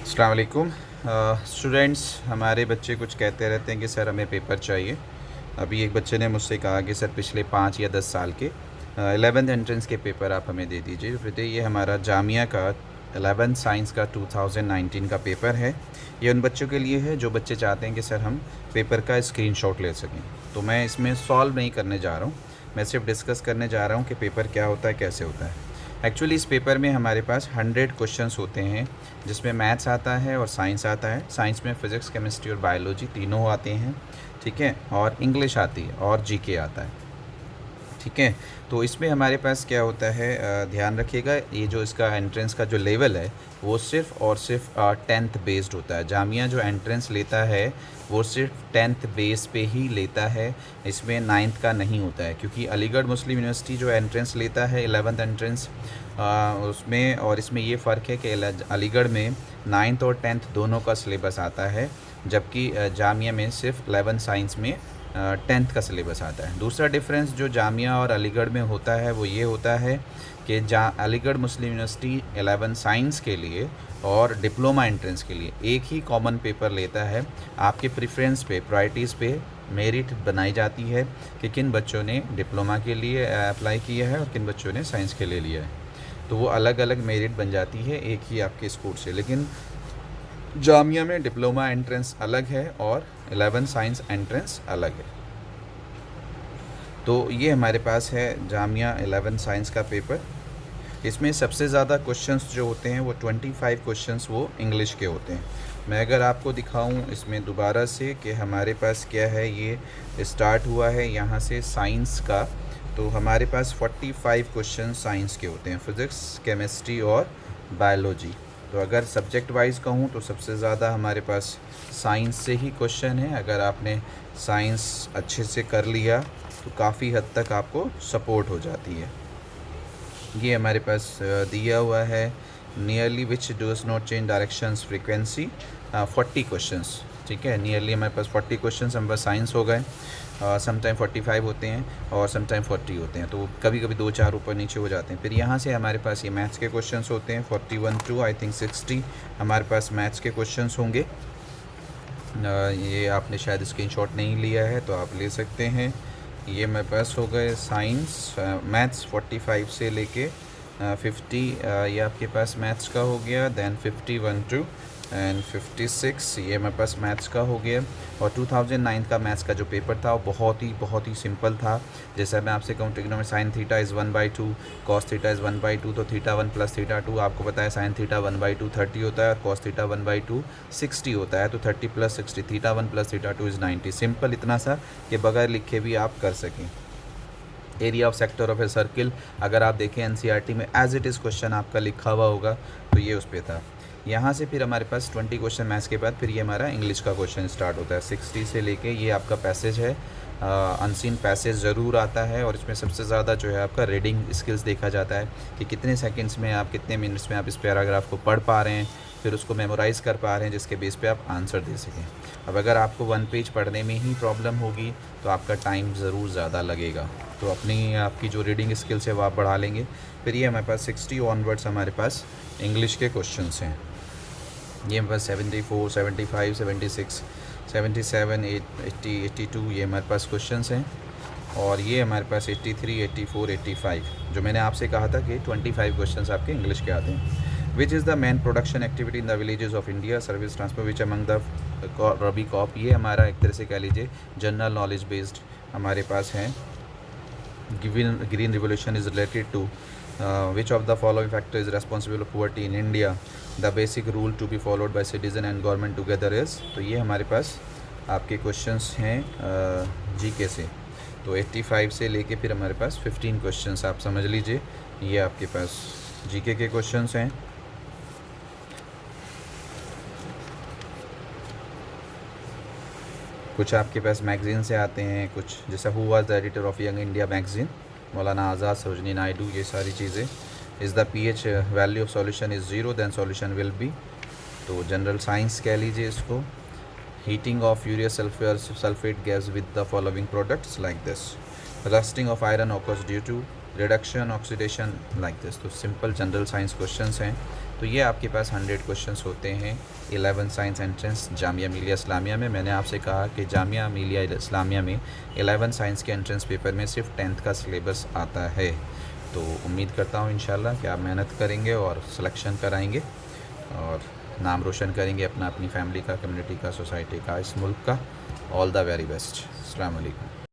अस्सलाम वालेकुम स्टूडेंट्स। हमारे बच्चे कुछ कहते रहते हैं कि सर हमें पेपर चाहिए। अभी एक बच्चे ने मुझसे कहा कि सर पिछले 5 या 10 साल के 11th एंट्रेंस के पेपर आप हमें दे दीजिए। तो बेटे ये हमारा जामिया का 11th साइंस का 2019 का पेपर है। ये उन बच्चों के लिए है जो बच्चे चाहते हैं कि सर हम पेपर का स्क्रीनशॉट ले सकें। तो मैं इसमें सॉल्व नहीं करने जा रहा हूँ, मैं सिर्फ डिस्कस करने जा रहा हूँ कि पेपर क्या होता है, कैसे होता है। एक्चुअली इस पेपर में हमारे पास 100 क्वेश्चंस होते हैं, जिसमें मैथ्स आता है और साइंस आता है। साइंस में फ़िज़िक्स, केमिस्ट्री और बायोलॉजी तीनों आते हैं, ठीक है। और इंग्लिश आती है और जीके आता है, ठीक है। तो इसमें हमारे पास क्या होता है, ध्यान रखिएगा, ये जो इसका एंट्रेंस का जो लेवल है वो सिर्फ़ और सिर्फ 10th बेस्ड होता है। जामिया जो एंट्रेंस लेता है वो सिर्फ 10th बेस पे ही लेता है, इसमें 9th का नहीं होता है। क्योंकि अलीगढ़ मुस्लिम यूनिवर्सिटी जो एंट्रेंस लेता है 11th एंट्रेंस, उसमें और इसमें ये फ़र्क है कि अलीगढ़ में 9th और 10th दोनों का सिलेबस आता है, जबकि जामिया में सिर्फ 11th साइंस में 10th का सिलेबस आता है। दूसरा डिफरेंस जो जामिया और अलीगढ़ में होता है वो ये होता है कि अलीगढ़ मुस्लिम यूनिवर्सिटी 11 साइंस के लिए और डिप्लोमा एंट्रेंस के लिए एक ही कॉमन पेपर लेता है। आपके प्रेफरेंस पे, प्रायोरिटीज़ पे मेरिट बनाई जाती है कि किन बच्चों ने डिप्लोमा के लिए अप्लाई किया है और किन बच्चों ने साइंस के लिए लिया है। तो वो अलग अलग मेरिट बन जाती है एक ही आपके स्कूल से। लेकिन जामिया में डिप्लोमा एंट्रेंस अलग है और 11 साइंस एंट्रेंस अलग है। तो ये हमारे पास है जामिया 11 साइंस का पेपर। इसमें सबसे ज़्यादा क्वेश्चंस जो होते हैं वो 25 क्वेश्चंस वो इंग्लिश के होते हैं। मैं अगर आपको दिखाऊं इसमें दोबारा से कि हमारे पास क्या है, ये स्टार्ट हुआ है यहाँ से साइंस का, तो हमारे पास 45 क्वेश्चन साइंस के होते हैं, फ़िज़िक्स, केमिस्ट्री और बायोलॉजी। तो अगर सब्जेक्ट वाइज कहूँ तो सबसे ज़्यादा हमारे पास साइंस से ही क्वेश्चन है। अगर आपने साइंस अच्छे से कर लिया तो काफ़ी हद तक आपको सपोर्ट हो जाती है। ये हमारे पास दिया हुआ है, nearly which does not change directions frequency, 40 questions, ठीक है। नियरली हमारे पास 40 क्वेश्चंस हमारे पास साइंस हो गए। समटाइम 45 होते हैं और समटाइम 40 होते हैं, तो कभी कभी 2-4 ऊपर नीचे हो जाते हैं। फिर यहाँ से हमारे पास ये मैथ्स के क्वेश्चंस होते हैं, 41 टू आई थिंक 60 हमारे पास मैथ्स के क्वेश्चंस होंगे। ये आपने शायद स्क्रीनशॉट नहीं लिया है तो आप ले सकते हैं। ये मेरे पास हो गए साइंस, मैथ्स 45 से लेके 50, ये आपके पास मैथ्स का हो गया। दैन 51 टू एंड 56 ये मेरे पास मैथ्स का हो गया। और 2009 का मैथ्स का जो पेपर था वो बहुत ही सिंपल था। जैसा मैं आपसे कहूँ, trigonometry sine theta is 1/2, cos theta is 1/2, तो थीटा 1 प्लस थीटा 2 आपको पता है, साइन थीटा 1/2 30 होता है और कॉस थीटा 1/2 60 होता है। तो 30 plus 60, theta 1 plus theta 2 is 90। Simple इतना सा कि बगैर लिखे भी आप कर सकें। Area of sector of a circle अगर आप देखें एनसीईआरटी में एज इट इज़ क्वेश्चन आपका लिखा हुआ होगा, तो ये उस पर था। यहाँ से फिर हमारे पास 20 क्वेश्चन मैथ्स के बाद फिर ये हमारा इंग्लिश का क्वेश्चन स्टार्ट होता है 60 से लेके। ये आपका पैसेज है, अनसीन पैसेज ज़रूर आता है और इसमें सबसे ज़्यादा जो है आपका रीडिंग स्किल्स देखा जाता है कि कितने सेकंड्स में आप, कितने मिनट्स में आप इस पैराग्राफ को पढ़ पा रहे हैं, फिर उसको मेमोराइज़ कर पा रहे हैं, जिसके बेस पे आप आंसर दे सकें। अब अगर आपको 1 पेज पढ़ने में ही प्रॉब्लम होगी तो आपका टाइम ज़रूर ज़्यादा लगेगा। तो अपनी आपकी जो रीडिंग स्किल्स है वो आप बढ़ा लेंगे। फिर ये हमारे पास 60 ऑनवर्ड्स हमारे पास इंग्लिश के क्वेश्चंस हैं। ये हमारे पास 74, 75, 76, 77, 80, 82 ये हमारे पास क्वेश्चंस हैं। और ये हमारे पास 83, 84, 85 जो मैंने आपसे कहा था कि 25 क्वेश्चंस आपके इंग्लिश के आते हैं। Which is the main production activity in the villages of India, service transport which among the rabi crop. ये हमारा एक तरह से कह लीजिए जनरल नॉलेज बेस्ड हमारे पास हैं। Green revolution is related to which of the following factor is responsible for poverty in India, the basic rule to be followed by citizen and government together is। तो ये हमारे पास आपके questions हैं GK से। तो 85 से लेके फिर हमारे पास 15 क्वेश्चंस आप समझ लीजिए, ये आपके पास जीके के क्वेश्चंस हैं। कुछ आपके पास मैगज़ीन से आते हैं, कुछ जैसा who was the editor of Young India magazine, Maulana Azad, Sarojini Naidu, ये सारी चीज़ें। Is the pH value of solution is 0 then solution will be. तो जनरल साइंस कह लीजिए इसको। Heating of ferrous sulphate gas with the following products like this. Rusting of iron occurs due to reduction oxidation like this. तो simple general science questions हैं। तो ये आपके पास 100 questions होते हैं 11 साइंस एंट्रेंस जामिया मिलिया इस्लामिया में। मैंने आपसे कहा कि जामिया मिलिया इस्लामिया में 11 साइंस के एंट्रेंस पेपर में सिर्फ 10th का सिलेबस आता है। तो उम्मीद करता हूँ इंशाल्लाह कि आप मेहनत करेंगे और सिलेक्शन कराएंगे और नाम रोशन करेंगे अपना, अपनी फैमिली का, कम्युनिटी का, सोसाइटी का, इस मुल्क का। All the very best. अस्सलाम वालेकुम।